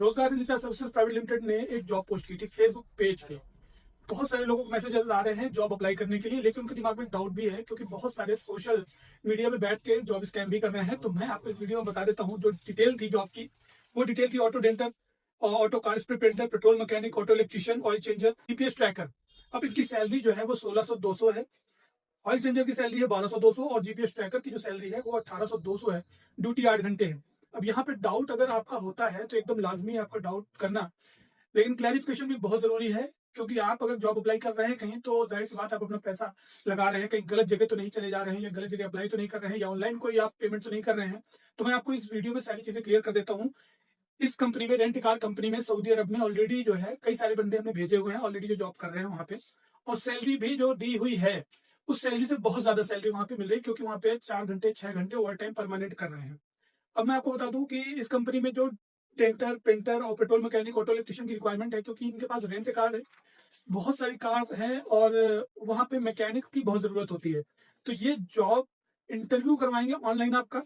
रोजगार research services private limited ने एक जॉब पोस्ट की थी फेसबुक पेज पे। बहुत सारे लोगों को मैसेजेस आ रहे हैं जॉब अप्लाई करने के लिए, लेकिन उनके दिमाग में एक डाउट भी है क्योंकि बहुत सारे सोशल मीडिया में बैठ के जॉब स्कैम भी कर रहे हैं। तो मैं आपको इस वीडियो में बता देता हूँ जो डिटेल थी जॉब की। वो डिटेल थी auto denter, auto car spray painter, petrol mechanic, auto electrician, oil changer, GPS tracker. अब इनकी सैलरी जो है वो 1600-200 है। ऑयल चेंजर की सैलरी है 1200-200 और जीपीएस ट्रैकर की जो सैलरी है वो 1800-200 है। ड्यूटी 8 घंटे है। अब यहाँ पे डाउट अगर आपका होता है तो एकदम लाजमी है आपका डाउट करना, लेकिन क्लैरिफिकेशन भी बहुत जरूरी है क्योंकि आप अगर जॉब अप्लाई कर रहे हैं कहीं, तो जाहिर सी बात आप अपना पैसा लगा रहे हैं, कहीं गलत जगह तो नहीं चले जा रहे हैं या गलत जगह अप्लाई तो नहीं कर रहे हैं या ऑनलाइन कोई आप पेमेंट तो नहीं कर रहे हैं। तो मैं आपको इस वीडियो में सारी चीजें क्लियर कर देता हूँ। इस कंपनी में, रेंट कार कंपनी में, सऊदी अरब में ऑलरेडी जो है कई सारे बंदे हमने भेजे हुए हैं ऑलरेडी जो जॉब कर रहे हैं वहां पे, और सैलरी भी जो दी हुई है उस सैलरी से बहुत ज्यादा सैलरी वहां पे मिल रही है क्योंकि वहां पे 4 घंटे 6 घंटे ओवर टाइम परमानेंट कर रहे हैं। अब मैं आपको बता दूं कि इस कंपनी में जो डेंटर, पेंटर और पेट्रोल मैकेनिक, ऑटो इलेक्ट्रीशियन की रिक्वायरमेंट है क्योंकि इनके पास रेंट कार है, बहुत सारी कार है और वहां पे मैकेनिक की बहुत जरूरत होती है। तो ये जॉब इंटरव्यू करवाएंगे ऑनलाइन आपका।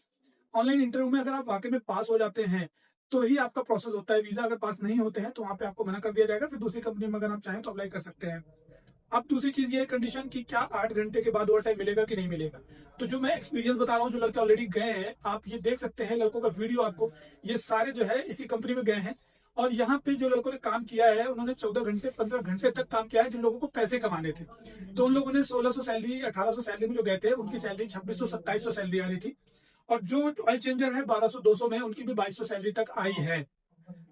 ऑनलाइन इंटरव्यू में अगर आप वाकई में पास हो जाते हैं तो ही आपका प्रोसेस होता है वीजा। अगर पास नहीं होते हैं तो वहां पे आपको मना कर दिया जाएगा, फिर दूसरी कंपनी में अगर आप चाहें तो अप्लाई कर सकते हैं। अब दूसरी चीज ये है कंडीशन कि क्या 8 घंटे के बाद ओवर टाइम मिलेगा कि नहीं मिलेगा। तो जो मैं एक्सपीरियंस बता रहा हूँ, जो लड़के ऑलरेडी गए हैं, आप ये देख सकते हैं लड़कों का वीडियो आपको। ये सारे जो है इसी कंपनी में गए हैं और यहाँ पे जो लड़कों ने काम किया है उन्होंने 14 घंटे 15 घंटे तक काम किया है जिन लोगों को पैसे कमाने थे। तो उन लोगों ने 1600 सैलरी, 1800 सैलरी में जो गए थे उनकी सैलरी 2600-2700 सैलरी आ रही थी। और जो ऑयल चेंजर है 1200-200 में, उनकी भी 2200 सैलरी तक आई है।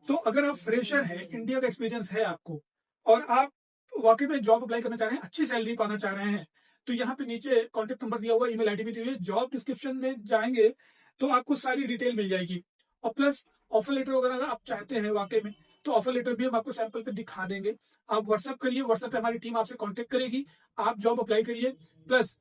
तो अगर आप फ्रेशर हैं, इंडिया का एक्सपीरियंस है आपको और आप वाकई में जॉब अप्लाई करना चाह रहे हैं, अच्छी सैलरी पाना चाह रहे हैं, तो यहाँ पे नीचे कॉन्टेक्ट नंबर दिया हुआ, ईमेल आईडी भी दी हुई है। जॉब डिस्क्रिप्शन में जाएंगे तो आपको सारी डिटेल मिल जाएगी। और प्लस ऑफर लेटर वगैरह अगर आप चाहते हैं वाकई में, तो ऑफर लेटर भी हम आपको सैंपल पे दिखा देंगे। आप व्हाट्सअप करिए, व्हाट्सएप पे हमारी टीम आपसे कॉन्टेक्ट करेगी। आप जॉब अप्लाई करिए। प्लस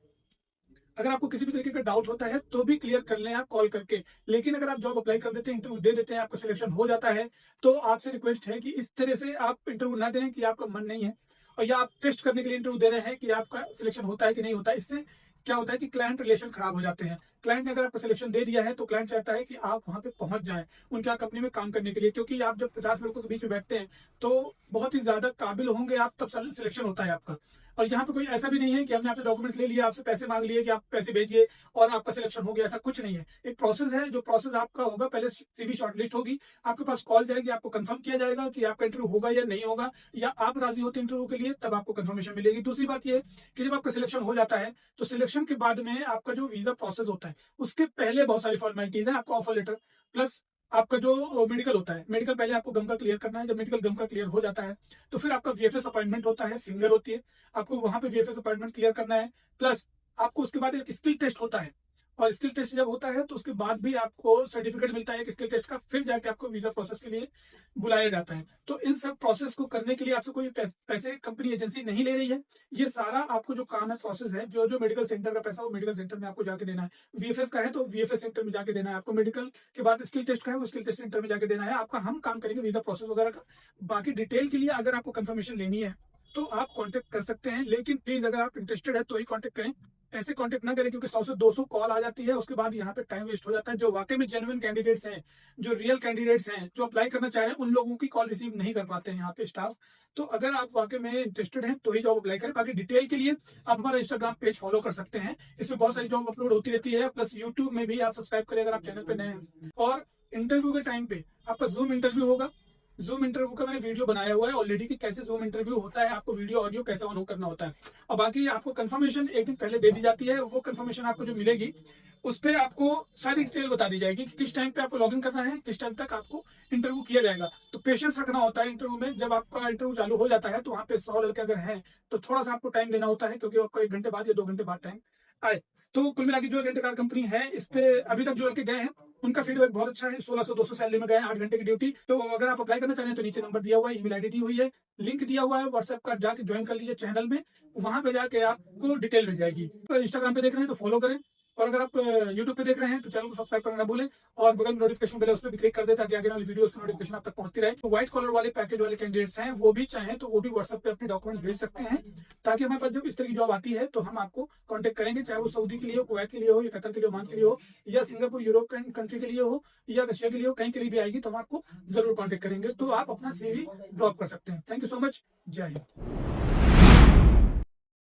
अगर आपको किसी भी तरीके का डाउट होता है तो भी क्लियर कर लें आप कॉल करके। लेकिन अगर आप जॉब अप्लाई कर देते हैं, इंटरव्यू दे देते हैं, आपका सिलेक्शन हो जाता है, तो आपसे रिक्वेस्ट है कि इस तरह से आप इंटरव्यू ना दें कि आपका मन नहीं है और या आप टेस्ट करने के लिए इंटरव्यू दे रहे हैं कि आपका सिलेक्शन होता है कि नहीं होता है। इससे क्या होता है कि क्लाइंट रिलेशन खराब हो जाते हैं। क्लाइंट ने अगर आपका सिलेक्शन दे दिया है तो क्लाइंट चाहता है कि आप वहां पे पहुंच जाएं उनके यहाँ कंपनी में काम करने के लिए, क्योंकि आप जब 50 लड़कों के बीच में बैठते हैं तो बहुत ही ज्यादा काबिल होंगे आप, तब सिलेक्शन होता है आपका। और यहाँ पे कोई ऐसा भी नहीं है कि हमने आपसे डॉक्यूमेंट्स ले लिए, आपसे पैसे मांग लिए कि आप पैसे भेजिए और आपका सिलेक्शन हो गया, ऐसा कुछ नहीं है। एक प्रोसेस है, जो प्रोसेस आपका होगा, पहले सीवी शॉर्टलिस्ट होगी, आपके पास कॉल जाएगी, आपको कंफर्म किया जाएगा कि आपका इंटरव्यू होगा या नहीं होगा, या आप राजी होते इंटरव्यू के लिए, तब आपको कंफर्मेशन मिलेगी। दूसरी बात ये कि जब आपका सिलेक्शन हो जाता है तो सिलेक्शन के बाद में आपका जो वीजा प्रोसेस होता है उसके पहले बहुत सारी फॉर्मेलिटीज है। आपका ऑफर लेटर प्लस आपका जो मेडिकल होता है, मेडिकल पहले आपको गम का क्लियर करना है। जब मेडिकल गम का क्लियर हो जाता है तो फिर आपका वीएफएस अपॉइंटमेंट होता है, फिंगर होती है, आपको वहां पे वीएफएस अपॉइंटमेंट क्लियर करना है। प्लस आपको उसके बाद एक स्किल टेस्ट होता है और स्किल टेस्ट जब होता है तो उसके बाद भी आपको सर्टिफिकेट मिलता है एक स्किल टेस्ट का, फिर जाके आपको वीजा प्रोसेस के लिए बुलाया जाता है। तो इन सब प्रोसेस को करने के लिए आपसे कोई पैसे कंपनी एजेंसी नहीं ले रही है। ये सारा आपको जो काम है, प्रोसेस है, जो जो मेडिकल सेंटर का पैसा वो मेडिकल सेंटर में आपको जाके देना है। वीएफएस का है तो वीएफएस सेंटर में जाके देना है आपको। मेडिकल के बाद स्किल टेस्ट का है वो स्किल टेस्ट सेंटर में जाके देना है आपका। हम काम करेंगे वीजा प्रोसेस वगैरह का। बाकी डिटेल के लिए अगर आपको कंफर्मेशन लेनी है तो आप कांटेक्ट कर सकते हैं, लेकिन प्लीज अगर आप इंटरेस्टेड है तो ही कांटेक्ट करें, ऐसे कांटेक्ट ना करें क्योंकि 100 से 200 कॉल आ जाती है, उसके बाद यहाँ पे टाइम वेस्ट हो जाता है। जो वाकई में जेन्युइन कैंडिडेट्स हैं, जो रियल कैंडिडेट्स हैं, जो अप्लाई करना चाह रहे हैं, उन लोगों की कॉल रिसीव नहीं कर पाते हैं यहाँ पे स्टाफ। तो अगर आप वाकई में इंटरेस्टेड हैं तो ही जॉब अप्लाई करें। बाकी डिटेल के लिए आप हमारा इंस्टाग्राम पेज फॉलो कर सकते हैं, इसमें बहुत सारी जॉब अपलोड होती रहती है। प्लस यूट्यूब में भी आप सब्सक्राइब करें अगर आप चैनल पे नए हैं। और इंटरव्यू के टाइम पे आपका जूम इंटरव्यू होगा। जूम इंटरव्यू का मैंने वीडियो बनाया हुआ है ऑलरेडी कि कैसे जूम इंटरव्यू होता है, आपको वीडियो ऑडियो कैसे ऑन करना होता है। और बाकी आपको कंफर्मेशन एक दिन पहले दे दी जाती है। वो कंफर्मेशन आपको जो मिलेगी उस पर आपको सारी डिटेल बता दी जाएगी कि किस टाइम पे आपको लॉगिन करना है, किस टाइम तक आपको इंटरव्यू किया जाएगा। तो पेशेंस रखना होता है इंटरव्यू में। जब आपका इंटरव्यू चालू हो जाता है तो वहाँ पे 100 लड़के अगर हैं तो थोड़ा सा आपको टाइम देना होता है क्योंकि आपको 1 घंटे बाद या 2 घंटे बाद टाइम आए। तो कुल मिला के जो रेंट कार कंपनी है, इस पे अभी तक जो लड़के गए हैं उनका फीडबैक बहुत अच्छा है। 1600-200 सैलरी में गए, 8 घंटे की ड्यूटी। तो अगर आप अप्लाई करना चाह रहे हैं तो नीचे नंबर दिया हुआ है, ईमेल आईडी दी हुई है, लिंक दिया हुआ है व्हाट्सएप का, जाके ज्वाइन कर लीजिए चैनल में। वहां पे जाके आपको डिटेल मिल जाएगी। तो इंस्टाग्राम पे देख रहे हैं तो फॉलो करें और अगर आप यूट्यूब पे देख रहे हैं तो चैनल को सब्सक्राइब करना ना भूलें और बगल में नोटिफिकेशन बेल है उस पर भी क्लिक कर दे ताकि आगे वाली वीडियोस की नोटिफिकेशन आप तक पहुंचती रहे। तो व्हाइट कॉलर वाले पैकेज वाले कैंडिडेट्स हैं वो भी चाहें तो वो भी व्हाट्सएप पे अपने डॉक्यूमेंट भेज सकते हैं, ताकि हमारे पास जब इस तरह की जॉब आती है तो हम आपको कॉन्टेक्ट करेंगे, चाहे वो सऊदी के लिए हो, कुवैत के लिए हो, या कतर के लिए, ओमान के लिए हो, या सिंगापुर यूरोप कंट्री के लिए हो, या रशिया के लिए हो, कहीं के लिए भी आएगी तो हम आपको जरूर कॉन्टेक्ट करेंगे। तो आप अपना CV ड्रॉप कर सकते हैं। Thank you so much. जय हिंद।